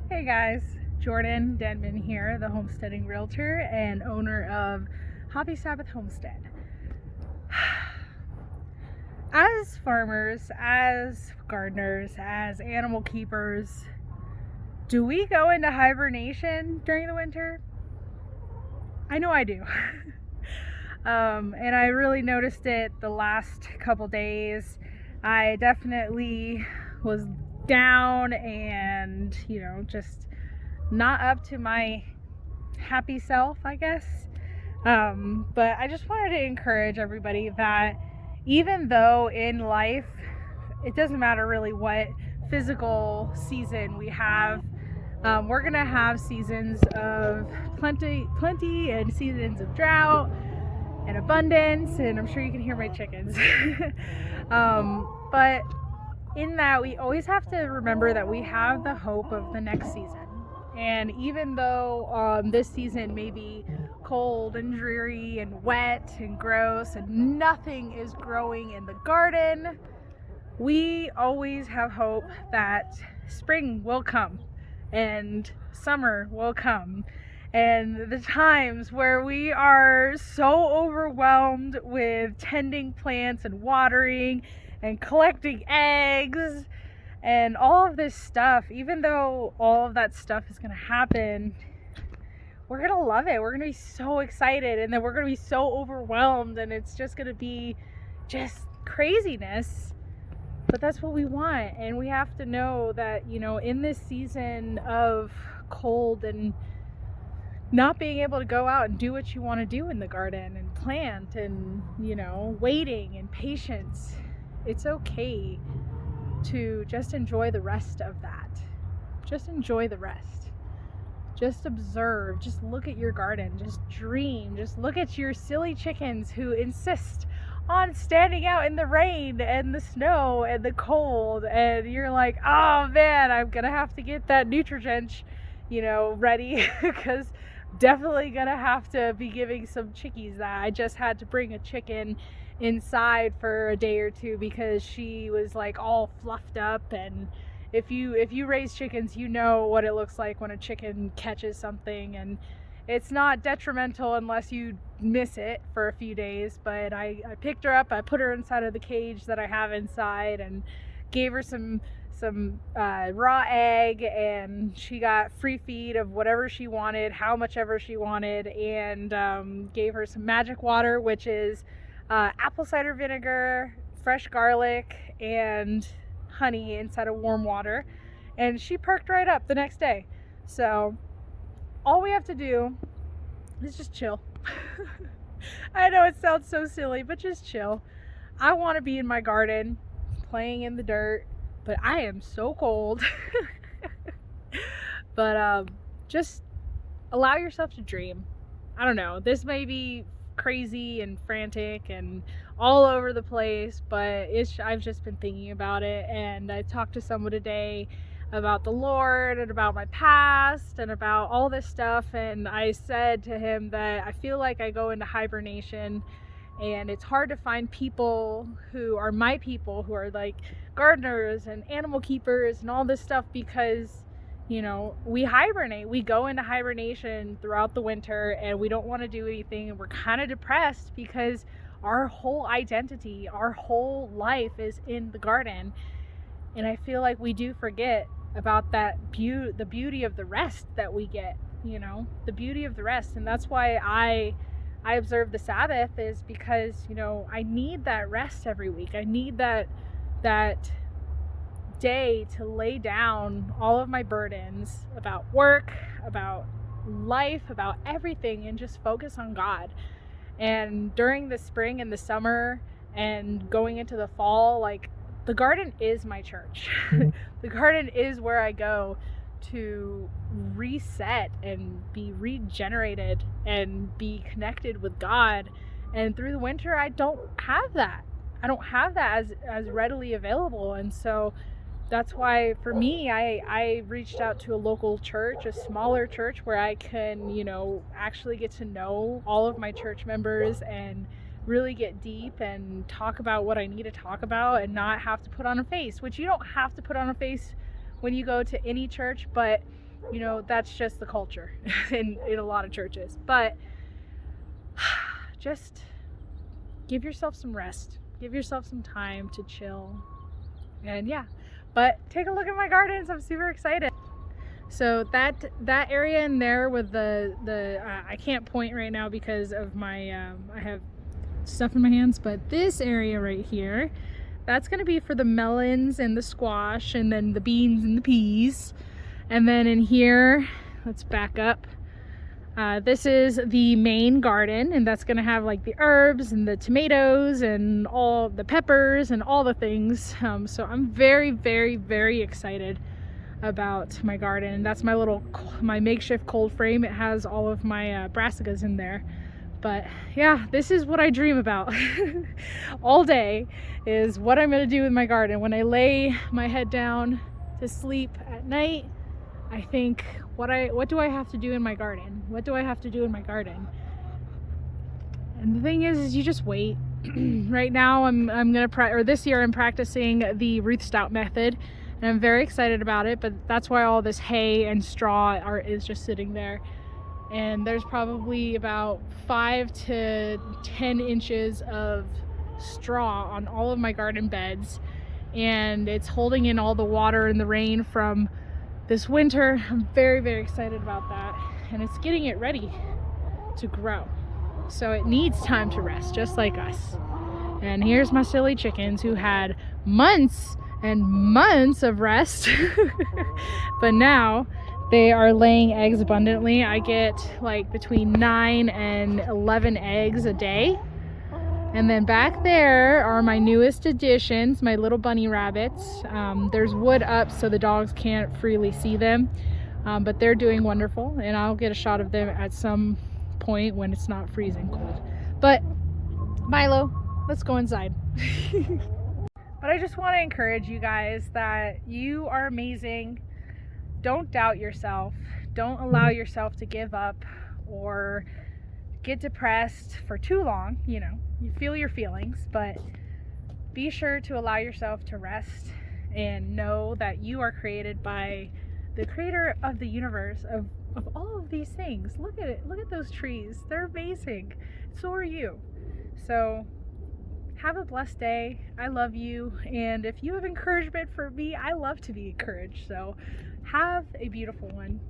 Hey guys, Jordan Denman here, the homesteading realtor and owner of Hobby Sabbath Homestead. As farmers, as gardeners, as animal keepers, do we go into hibernation during the winter? I know I do. And I really noticed it the last couple days. I definitely was down and, just not up to my happy self, I guess. But I just wanted to encourage everybody that even though in life, it doesn't matter really what physical season we have, we're gonna have seasons of plenty, and seasons of drought and abundance. And I'm sure you can hear my chickens. But in that, we always have to remember that we have the hope of the next season. And even though this season may be cold and dreary and wet and gross and nothing is growing in the garden, we always have hope that spring will come and summer will come. And the times where we are so overwhelmed with tending plants and watering and collecting eggs and all of this stuff, even though all of that stuff is going to happen, we're going to love it. We're going to be so excited, and then we're going to be so overwhelmed, and it's just going to be just craziness. But that's what we want. And we have to know that, in this season of cold and not being able to go out and do what you want to do in the garden and plant and, waiting and patience, it's okay to just enjoy the rest of that. Just enjoy the rest. Just observe. Just look at your garden. Just dream. Just look at your silly chickens who insist on standing out in the rain and the snow and the cold. And you're like, oh man, I'm going to have to get that Nutrigench, ready because definitely going to have to be giving some chickies that. I just had to bring a chicken inside for a day or two because she was like all fluffed up. And if you raise chickens, you know what it looks like when a chicken catches something, and it's not detrimental unless you miss it for a few days. But I picked her up, I put her inside of the cage that I have inside, and gave her some raw egg, and she got free feed of whatever she wanted, how much ever she wanted, and gave her some magic water, which is apple cider vinegar, fresh garlic, and honey inside of warm water, and she perked right up the next day. So all we have to do is just chill. I know it sounds so silly, but just chill. I want to be in my garden playing in the dirt, but I am so cold. But just allow yourself to dream. I don't know, this may be crazy and frantic and all over the place, but I've just been thinking about it. And I talked to someone today about the Lord and about my past and about all this stuff, and I said to him that I feel like I go into hibernation, and it's hard to find people who are my people, who are like gardeners and animal keepers and all this stuff, because we hibernate. We go into hibernation throughout the winter, and we don't want to do anything, and we're kind of depressed because our whole identity, our whole life is in the garden. And I feel like we do forget about that the beauty of the rest that we get, the beauty of the rest. And that's why I observe the Sabbath, is because, I need that rest every week. I need that day to lay down all of my burdens about work, about life, about everything, and just focus on God. And during the spring and the summer and going into the fall, like, the garden is my church. The garden is where I go to reset and be regenerated and be connected with God. And through the winter, I don't have that. I don't have that as readily available. And so that's why for me, I reached out to a local church, a smaller church, where I can, actually get to know all of my church members and really get deep and talk about what I need to talk about, and not have to put on a face, which you don't have to put on a face when you go to any church, but You know, that's just the culture in a lot of churches. But just give yourself some rest. Give yourself some time to chill. And yeah, but take a look at my gardens. I'm super excited. So that area in there with the I can't point right now because of my I have stuff in my hands, but this area right here, that's going to be for the melons and the squash, and then the beans and the peas. And then in here, let's back up. This is the main garden, and that's going to have like the herbs and the tomatoes and all the peppers and all the things. So I'm very, very, very excited about my garden. That's my makeshift cold frame. It has all of my brassicas in there. But yeah, this is what I dream about all day, is what I'm going to do with my garden. When I lay my head down to sleep at night, I think, what do I have to do in my garden? What do I have to do in my garden? And the thing is you just wait. Right now I'm gonna this year I'm practicing the Ruth Stout method, and I'm very excited about it. But that's why all this hay and straw is just sitting there. And there's probably about 5 to 10 inches of straw on all of my garden beds, and it's holding in all the water and the rain from this winter. I'm very, very excited about that, and it's getting it ready to grow. So it needs time to rest, just like us. And here's my silly chickens who had months and months of rest, but now they are laying eggs abundantly. I get like between 9 and 11 eggs a day. And then back there are my newest additions, my little bunny rabbits. There's wood up so the dogs can't freely see them, but they're doing wonderful, and I'll get a shot of them at some point when it's not freezing cold. But Milo, let's go inside. But I just want to encourage you guys that you are amazing. Don't doubt yourself. Don't allow yourself to give up or get depressed for too long. You know, you feel your feelings, but be sure to allow yourself to rest and know that you are created by the creator of the universe, of all of these things. Look at it. Look at those trees. They're amazing. So are you. So have a blessed day. I love you. And if you have encouragement for me, I love to be encouraged. So have a beautiful one.